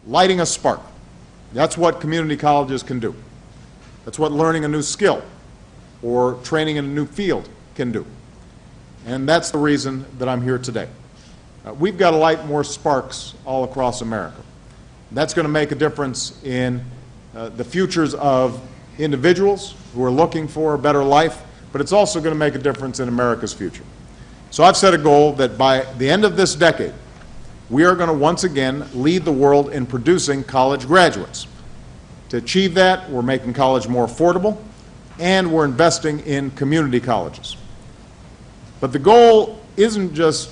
lighting a spark. That's what community colleges can do. That's what learning a new skill or training in a new field can do. And that's the reason that I'm here today. We've got to light more sparks all across America. That's going to make a difference in the futures of individuals who are looking for a better life, but it's also going to make a difference in America's future. So I've set a goal that by the end of this decade, we are going to once again lead the world in producing college graduates. To achieve that, we're making college more affordable, and we're investing in community colleges. But the goal isn't just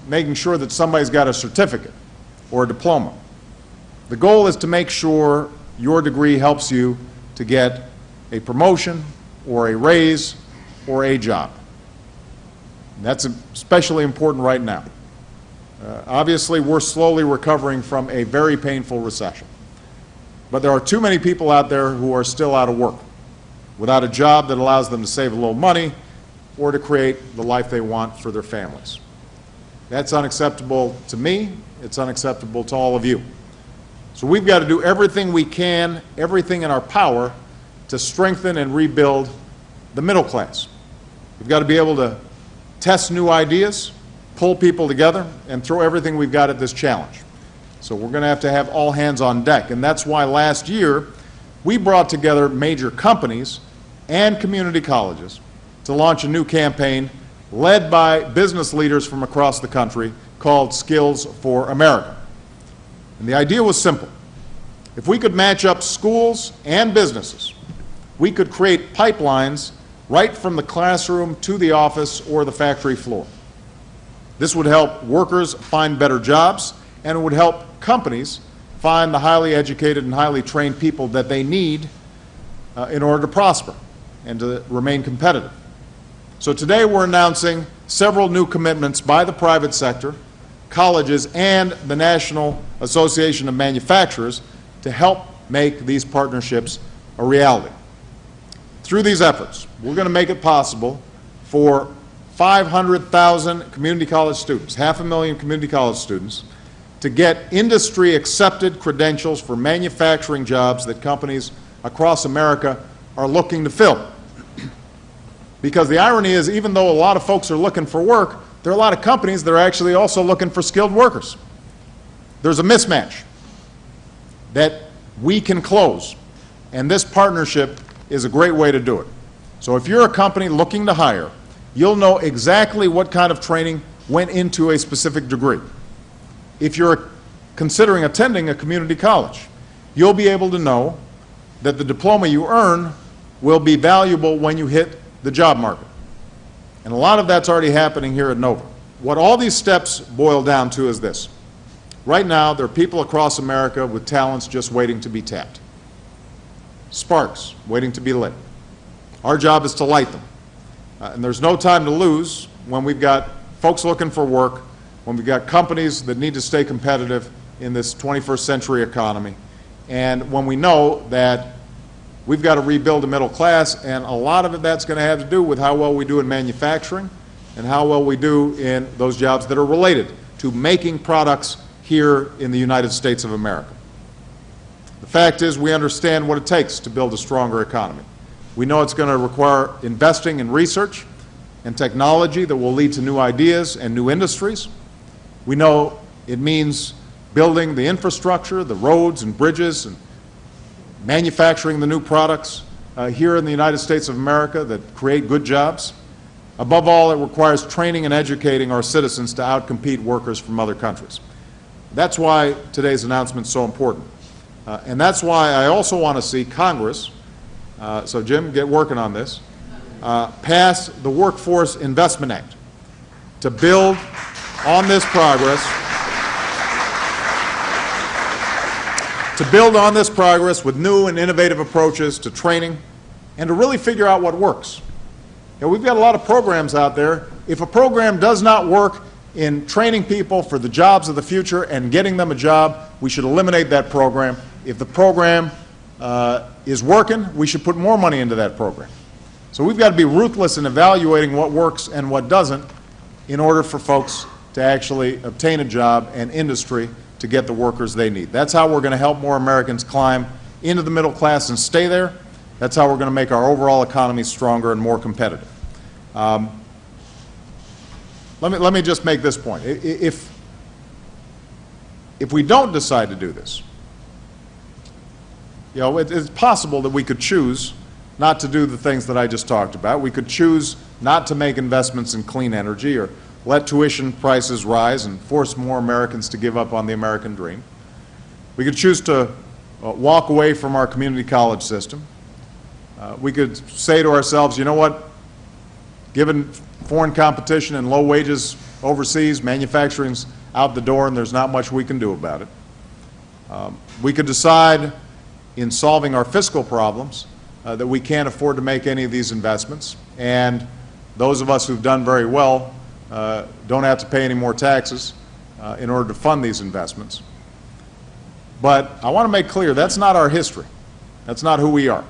making sure that somebody's got a certificate or a diploma. The goal is to make sure your degree helps you to get a promotion or a raise or a job. And that's especially important right now. Obviously, we're slowly recovering from a very painful recession. But there are too many people out there who are still out of work, without a job that allows them to save a little money or to create the life they want for their families. That's unacceptable to me. It's unacceptable to all of you. So we've got to do everything we can, everything in our power, to strengthen and rebuild the middle class. We've got to be able to test new ideas, pull people together, and throw everything we've got at this challenge. So we're going to have all hands on deck. And that's why last year we brought together major companies and community colleges to launch a new campaign led by business leaders from across the country called Skills for America. And the idea was simple. If we could match up schools and businesses, we could create pipelines right from the classroom to the office or the factory floor. This would help workers find better jobs, and it would help companies find the highly educated and highly trained people that they need in order to prosper and to remain competitive. So today we're announcing several new commitments by the private sector, colleges, and the National Association of Manufacturers to help make these partnerships a reality. Through these efforts, we're going to make it possible for 500,000 community college students, 500,000 community college students, to get industry-accepted credentials for manufacturing jobs that companies across America are looking to fill. Because the irony is, even though a lot of folks are looking for work, there are a lot of companies that are actually also looking for skilled workers. There's a mismatch that we can close, and this partnership is a great way to do it. So if you're a company looking to hire, you'll know exactly what kind of training went into a specific degree. If you're considering attending a community college, you'll be able to know that the diploma you earn will be valuable when you hit the job market. And a lot of that's already happening here at Nova. What all these steps boil down to is this. Right now, there are people across America with talents just waiting to be tapped. Sparks waiting to be lit. Our job is to light them. And there's no time to lose when we've got folks looking for work, when we've got companies that need to stay competitive in this 21st century economy, and when we know that we've got to rebuild the middle class, and a lot of that's going to have to do with how well we do in manufacturing and how well we do in those jobs that are related to making products here in the United States of America. The fact is, we understand what it takes to build a stronger economy. We know it's going to require investing in research and technology that will lead to new ideas and new industries. We know it means building the infrastructure, the roads and bridges, and manufacturing the new products here in the United States of America that create good jobs. Above all, it requires training and educating our citizens to outcompete workers from other countries. That's why today's announcement is so important. And that's why I also want to see Congress, so Jim, get working on this, pass the Workforce Investment Act to build on this progress, with new and innovative approaches to training and to really figure out what works. You know, we've got a lot of programs out there. If a program does not work in training people for the jobs of the future and getting them a job, we should eliminate that program. If the program is working, we should put more money into that program. So we've got to be ruthless in evaluating what works and what doesn't in order for folks to actually obtain a job and industry to get the workers they need. That's how we're going to help more Americans climb into the middle class and stay there. That's how we're going to make our overall economy stronger and more competitive. Let me just make this point. If we don't decide to do this, you know, it's possible that we could choose not to do the things that I just talked about. We could choose not to make investments in clean energy or let tuition prices rise and force more Americans to give up on the American dream. We could choose to walk away from our community college system. We could say to ourselves, you know what, given foreign competition and low wages overseas, manufacturing's out the door and there's not much we can do about it. We could decide in solving our fiscal problems that we can't afford to make any of these investments, and those of us who've done very well don't have to pay any more taxes in order to fund these investments. But I want to make clear that's not our history. That's not who we are.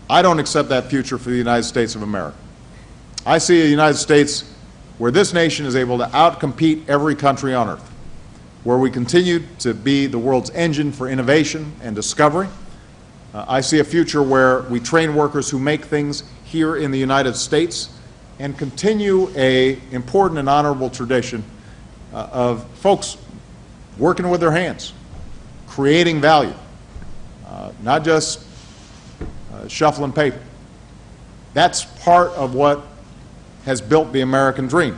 I don't accept that future for the United States of America. I see a United States where this nation is able to outcompete every country on earth, where we continue to be the world's engine for innovation and discovery. I see a future where we train workers who make things here in the United States and continue an important and honorable tradition of folks working with their hands, creating value, not just shuffling paper. That's part of what has built the American dream.